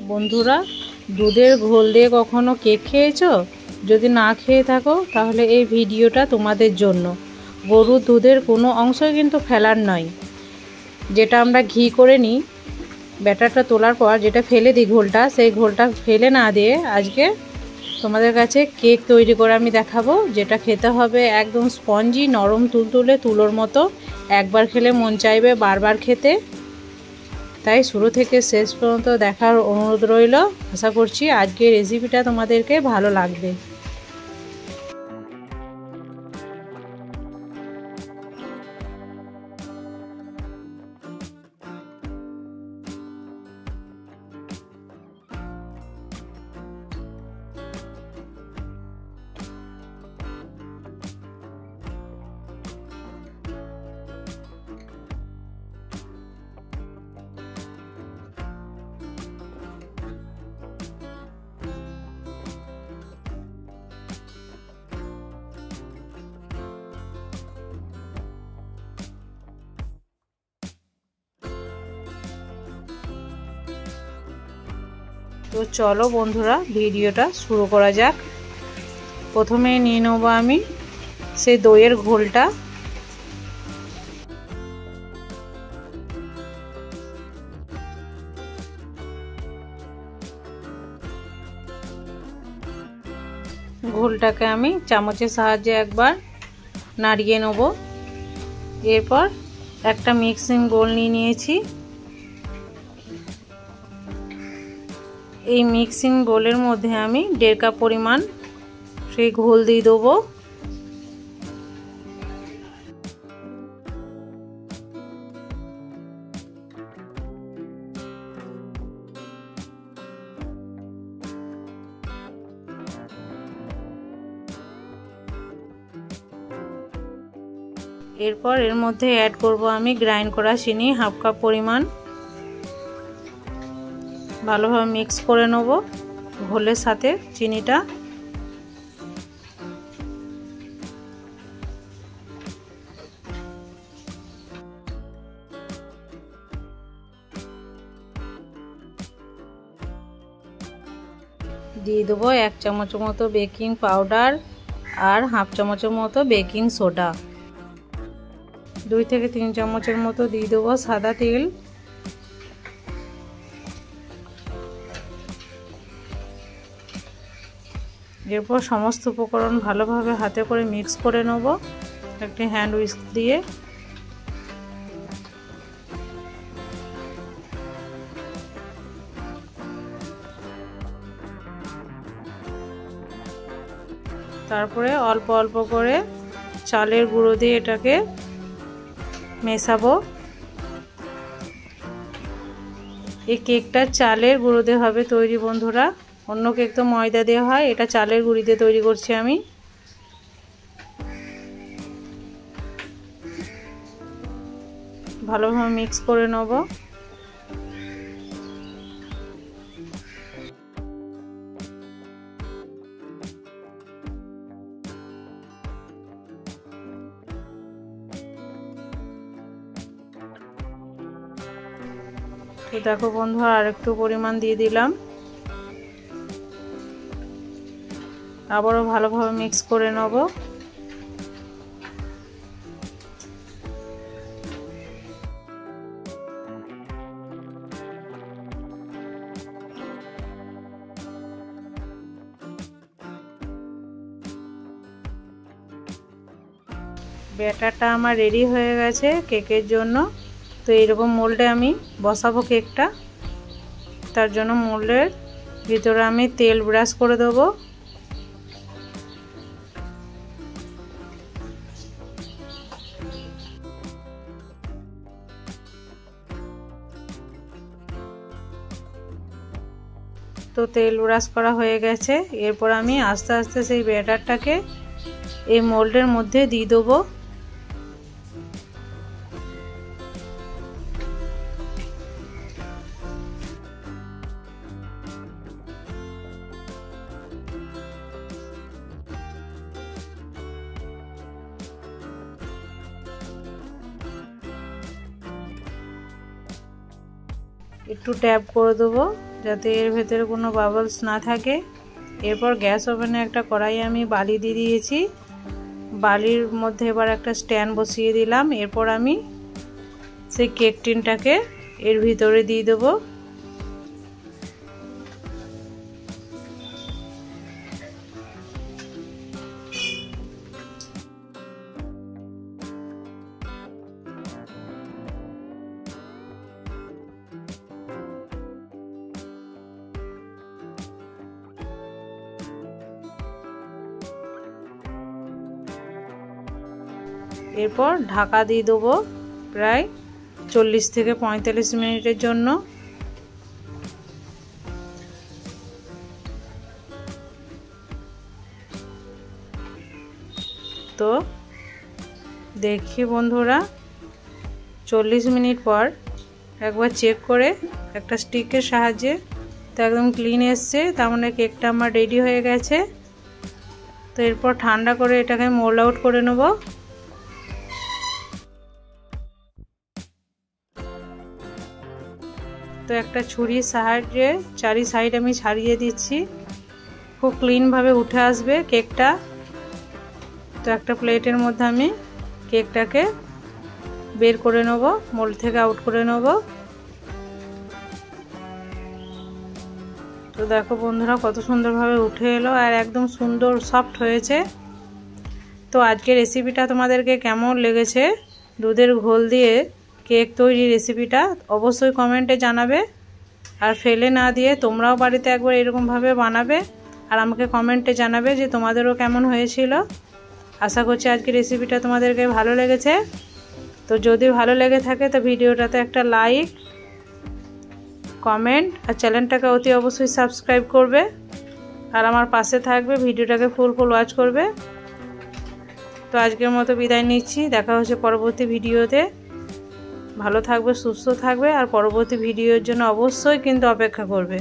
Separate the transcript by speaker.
Speaker 1: বন্ধুরা, দুধের ঘোল দিয়ে কখনো কেক খেয়েছো? যদি না খেয়ে থাকো তাহলে এই ভিডিওটা তোমাদের জন্য। গরুর দুধের কোনো অংশই কিন্তু ফেলার নয়। যেটা আমরা ঘি করে নিই, ব্যাটারটা তোলার পর যেটা ফেলে দিই ঘোলটা, সেই ঘোলটা ফেলে না দিয়ে আজকে তোমাদের কাছে কেক তৈরি করে আমি দেখাবো। যেটা খেতে হবে একদম স্পঞ্জি, নরম তুলতুলে, তুলোর মতো। একবার খেলে মন চাইবে বারবার খেতে। তাই শুরু থেকে শেষ পর্যন্ত দেখার অনুরোধ রইল। আশা করছি আজকের রেসিপিটা তোমাদেরকে ভালো লাগবে। তো চলো বন্ধুরা, ভিডিওটা শুরু করা যাক। প্রথমে নিয়ে নেবো আমি সেই দইয়ের ঘোলটা। ঘোলটাকে আমি চামচের সাহায্যে একবার নাড়িয়ে নেব। এরপর একটা মিক্সিং বোল নিয়ে নিয়েছি। এই মিক্সিং বোলের মধ্যে আমি 1.5 কাপ পরিমাণ সেই ঘোল দিয়ে দেবো। এরপর এর মধ্যে অ্যাড করব আমি গ্রাইন্ড করা চিনি 1/2 কাপ পরিমাণ। ভালোভাবে মিক্স করে নেব ঘোলের সাথে চিনিটা। দিয়ে দেবো 1 চামচ মতো বেকিং পাউডার আর 1/2 চামচের মতো বেকিং সোডা। 2 থেকে 3 চামচের মতো দিয়ে দেবো সাদা তেল। এরপর সমস্ত উপকরণ ভালোভাবে হাতে করে মিক্স করে নেব একটি হ্যান্ড হুইস্ক দিয়ে। তারপরে অল্প অল্প করে চালের গুঁড়ো দিয়ে এটাকে মেশাবো। এই কেকটা চালের গুঁড়ো দিয়ে হবে তৈরি বন্ধুরা। অন্য কেক তো ময়দা দিয়ে হয়, এটা চালের গুঁড়ি দিয়ে তৈরি করছি আমি। ভালোভাবে মিক্স করে নেব। তো দেখো বন্ধুরা, আর একটু পরিমাণ দিয়ে দিলাম। আবারও ভালোভাবে মিক্স করে নেব। ব্যাটারটা আমার রেডি হয়ে গেছে কেকের জন্য। তো এইরকম মোল্ডে আমি বসাবো কেকটা। তার জন্য মোল্ডের ভিতরে আমি তেল ব্রাশ করে দেবো। তো তেল ব্রাশ করা হয়ে গেছে। এরপর আমি আস্তে আস্তে সেই ব্যাটারটাকে এই মোল্ডের মধ্যে দিয়ে দেবো। একটু ট্যাপ করে দেবো যাতে এর ভেতরে কোনো বাবলস না থাকে। এরপর গ্যাস ওভেনে একটা কড়াই আমি বালি দিয়ে দিয়েছি, বালির মধ্যে এবার একটা স্ট্যান্ড বসিয়ে দিলাম। এরপর আমি সেই কেক টিনটাকে এর ভিতরে দিয়ে দেবো। এরপর ঢাকা দিয়ে দেবো প্রায় 40 থেকে 45 মিনিটের জন্য। তো দেখি বন্ধুরা, 40 মিনিট পর একবার চেক করে একটা স্টিকের সাহায্যে তো একদম ক্লিন এসছে, তার মানে কেকটা আমার রেডি হয়ে গেছে। তো এরপর ঠান্ডা করে এটাকে মোল্ড আউট করে নেব। তো একটা ছুরির সাহায্যে চারি সাইড আমি ছাড়িয়ে দিচ্ছি, খুব ক্লিনভাবে উঠে আসবে কেকটা। তো একটা প্লেটের মধ্যে আমি কেকটাকে বের করে নেব, মোল্ড থেকে আউট করে নেব। তো দেখো বন্ধুরা কত সুন্দরভাবে উঠে এলো আর একদম সুন্দর সফট হয়েছে। তো আজকের রেসিপিটা তোমাদেরকে কেমন লেগেছে, দুধের ঘোল দিয়ে কেক তৈরি রেসিপিটা অবশ্যই কমেন্টে জানাবে। আর ফেলে না দিয়ে তোমরাও বাড়িতে একবার এরকমভাবে বানাবে আর আমাকে কমেন্টে জানাবে যে তোমাদেরও কেমন হয়েছিল। আশা করছি আজকের রেসিপিটা তোমাদেরকে ভালো লেগেছে। তো যদি ভালো লেগে থাকে তো ভিডিওটাতে একটা লাইক, কমেন্ট আর চ্যানেলটাকে অতি অবশ্যই সাবস্ক্রাইব করবে আর আমার পাশে থাকবে, ভিডিওটাকে ফুল ওয়াচ করবে। তো আজকের মতো বিদায় নিচ্ছি, দেখা হচ্ছে পরবর্তী ভিডিওতে। ভালো থাকবে, সুস্থ থাকবে আর পরবর্তী ভিডিওর জন্য অবশ্যই কিন্তু অপেক্ষা করবে।